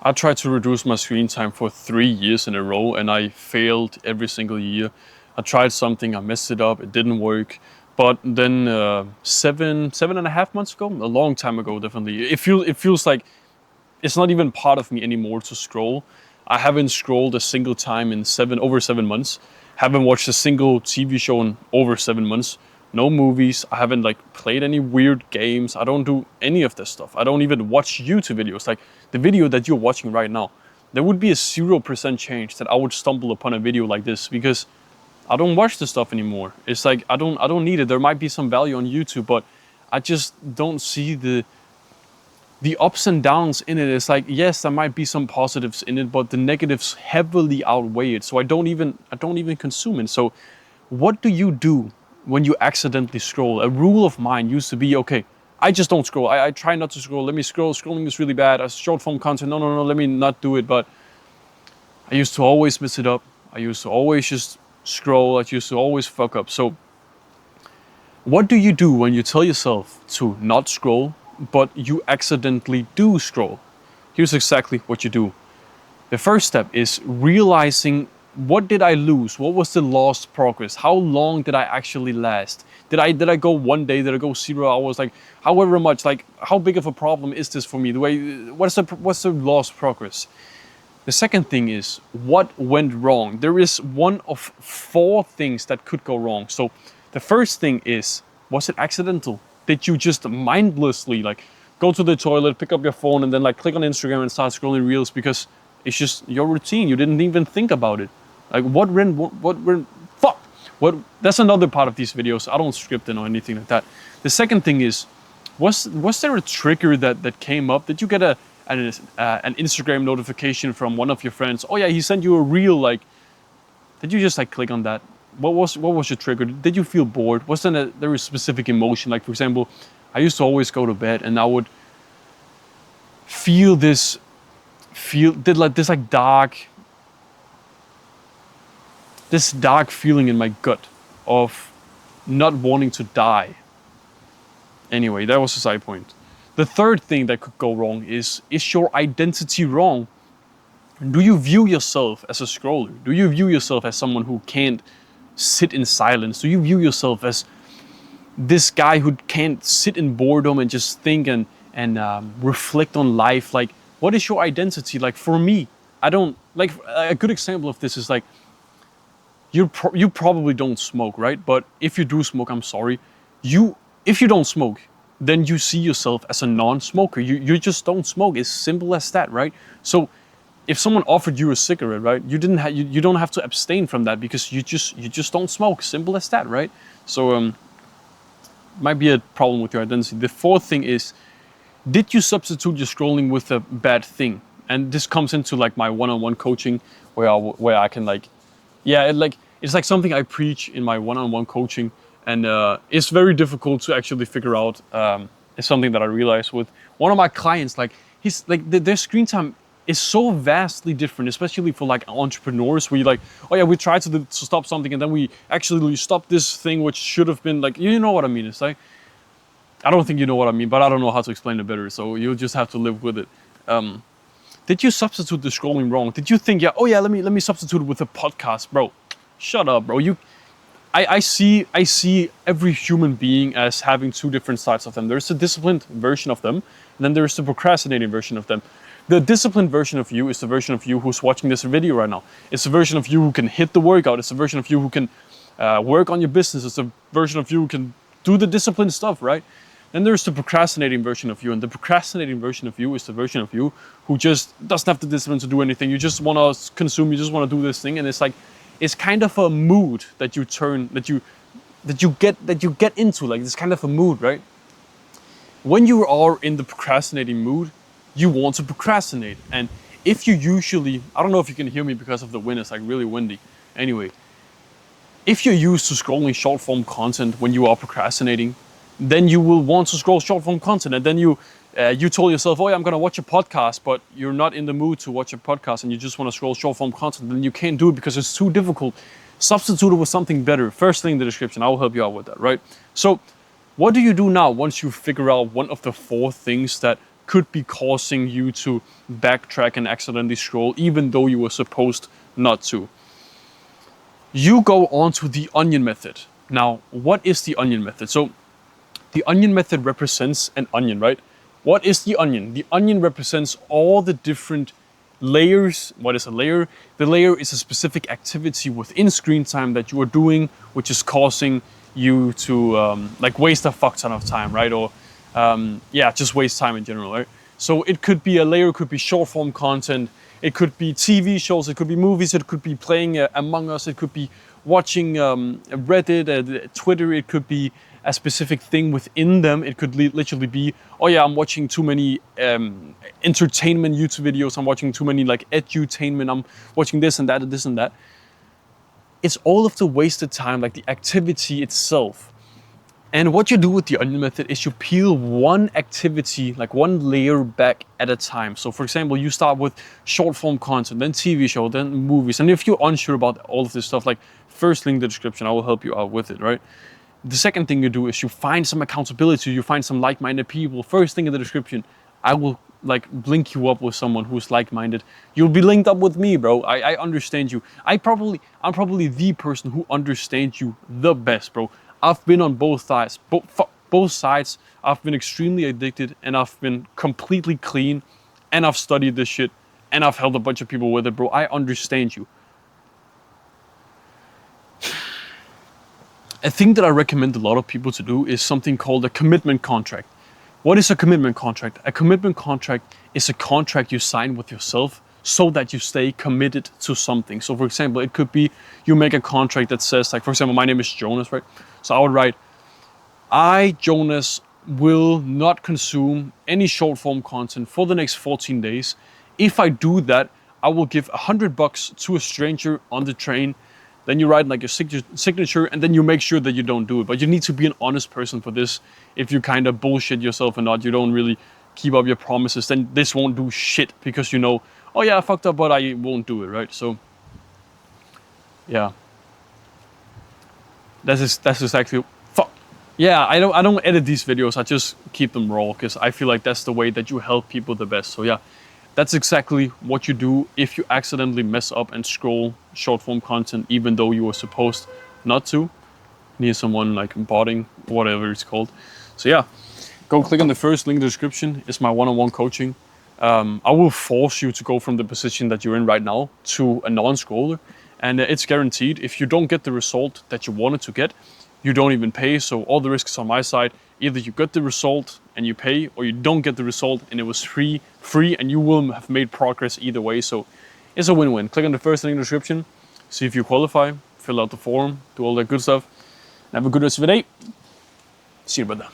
I tried to reduce my screen time for 3 years in a row and I failed every single year. I tried something, I messed it up, it didn't work. But then 7.5 months ago, a long time ago, definitely, it feels like it's not even part of me anymore to scroll. I haven't scrolled a single time in over 7 months. Haven't watched a single TV show in over 7 months. No movies. I haven't like played any weird games. I don't do any of this stuff. I don't even watch YouTube videos. Like the video that you're watching right now, there would be a 0% chance that I would stumble upon a video like this because I don't watch this stuff anymore. It's like I don't need it. There might be some value on YouTube, but I just don't see the ups and downs in it. It's like, yes, there might be some positives in it, but the negatives heavily outweigh it. So I don't even consume it. So what do you do when you accidentally scroll? A rule of mine used to be, okay, I just don't scroll. I try not to scroll. Let me scroll. Scrolling is really bad. Short form content. No. Let me not do it. But I used to always mess it up. I used to always just scroll. I used to always fuck up. So what do you do when you tell yourself to not scroll, but you accidentally do scroll? Here's exactly what you do. The first step is realizing, what did I lose? What was the lost progress? How long did I actually last? Did I go one day? Did I go 0 hours? Like however much? Like how big of a problem is this for me? What's the lost progress? The second thing is, what went wrong? There is one of 4 things that could go wrong. So the first thing is, was it accidental? Did you just mindlessly like go to the toilet, pick up your phone, and then like click on Instagram and start scrolling reels because it's just your routine? You didn't even think about it. Like fuck. What? That's another part of these videos. I don't script it or anything like that. The second thing is, was there a trigger that came up? Did you get an Instagram notification from one of your friends? Oh yeah, he sent you a reel. Like, did you just like click on that? What was your trigger? Did you feel bored? Was there a specific emotion? Like for example, I used to always go to bed and I would feel this dark feeling in my gut of not wanting to die. Anyway, that was a side point. The third thing that could go wrong is your identity wrong? Do you view yourself as a scroller? Do you view yourself as someone who can't sit in silence? Do you view yourself as this guy who can't sit in boredom and just think and reflect on life? Like, what is your identity? Like for me, I don't like, a good example of this is like, you probably don't smoke, right? But if you do smoke, I'm sorry. If you don't smoke, then you see yourself as a non-smoker. You just don't smoke. It's simple as that, right? So if someone offered you a cigarette, right, you don't have to abstain from that because you just don't smoke. Simple as that, right? So might be a problem with your identity. The fourth thing is, did you substitute your scrolling with a bad thing? And this comes into like my one-on-one coaching where I can like, yeah, it's like something I preach in my one-on-one coaching, and it's very difficult to actually figure out. It's something that I realized with one of my clients. Like he's like their screen time is so vastly different, especially for like entrepreneurs, where you like, oh yeah, we tried to stop something and then we actually stopped this thing which should have been like, you know what I mean? It's like, I don't think you know what I mean, but I don't know how to explain it better, so you'll just have to live with it. Did you substitute the scrolling wrong? Did you think, yeah, oh yeah, let me substitute it with a podcast, bro? Shut up, bro. I see every human being as having 2 different sides of them. There's the disciplined version of them, and then there's the procrastinating version of them. The disciplined version of you is the version of you who's watching this video right now. It's the version of you who can hit the workout. It's the version of you who can work on your business. It's the version of you who can do the disciplined stuff, right? Then there's the procrastinating version of you, and the procrastinating version of you is the version of you who just doesn't have the discipline to do anything. You just want to consume. You just want to do this thing, and it's like, it's kind of a mood that you get into. Like, it's kind of a mood, right? When you are in the procrastinating mood, you want to procrastinate. And if you usually, I don't know if you can hear me because of the wind, it's like really windy. Anyway, if you're used to scrolling short form content when you are procrastinating, then you will want to scroll short form content. And then you told yourself, oh yeah, I'm going to watch a podcast, but you're not in the mood to watch a podcast and you just want to scroll short form content. Then you can't do it because it's too difficult. Substitute it with something better. First link in the description. I will help you out with that, right? So what do you do now once you figure out one of the 4 things that could be causing you to backtrack and accidentally scroll, even though you were supposed not to. You go on to the onion method. Now, what is the onion method? So the onion method represents an onion, right? What is the onion? The onion represents all the different layers. What is a layer? The layer is a specific activity within screen time that you are doing, which is causing you to like waste a fuck ton of time, right? Or yeah, just waste time in general, right? So it could be a layer, could be short form content, it could be TV shows, it could be movies, it could be playing Among Us, it could be watching Reddit, Twitter, it could be a specific thing within them. It could literally be, oh yeah, I'm watching too many entertainment YouTube videos, I'm watching too many like edutainment, I'm watching this and that and this and that. It's all of the wasted time, like the activity itself. And what you do with the onion method is you peel one activity, like one layer back at a time. So for example, you start with short form content, then TV show, then movies. And if you're unsure about all of this stuff, like first link in the description, I will help you out with it, right? The second thing you do is you find some accountability, you find some like-minded people. First thing in the description, I will like link you up with someone who's like-minded. You'll be linked up with me, bro. I understand you. I'm probably the person who understands you the best, bro. I've been on both sides. Both sides. I've been extremely addicted and I've been completely clean and I've studied this shit and I've helped a bunch of people with it, bro. I understand you. A thing that I recommend a lot of people to do is something called a commitment contract. What is a commitment contract? A commitment contract is a contract you sign with yourself so that you stay committed to something. So for example, it could be you make a contract that says, like for example, my name is Jonas, right? So I would write, I, Jonas, will not consume any short form content for the next 14 days. If I do that, I will give $100 to a stranger on the train. Then you write like your signature and then you make sure that you don't do it. But you need to be an honest person for this. If you kind of bullshit yourself and not, you don't really keep up your promises, then this won't do shit because you know, oh yeah, I fucked up, but I won't do it, right? So, yeah. That's exactly, fuck. Yeah, I don't edit these videos, I just keep them raw because I feel like that's the way that you help people the best. So yeah, that's exactly what you do if you accidentally mess up and scroll short form content even though you were supposed not to. Near someone like botting, whatever it's called. So yeah, go click on the first link in the description. It's my one-on-one coaching. I will force you to go from the position that you're in right now to a non-scroller. And it's guaranteed. If you don't get the result that you wanted to get, you don't even pay. So all the risks on my side. Either you get the result and you pay, or you don't get the result and it was free, and you will have made progress either way. So it's a win-win. Click on the first link in the description, see if you qualify, fill out the form, do all that good stuff. And have a good rest of the day. See you, brother.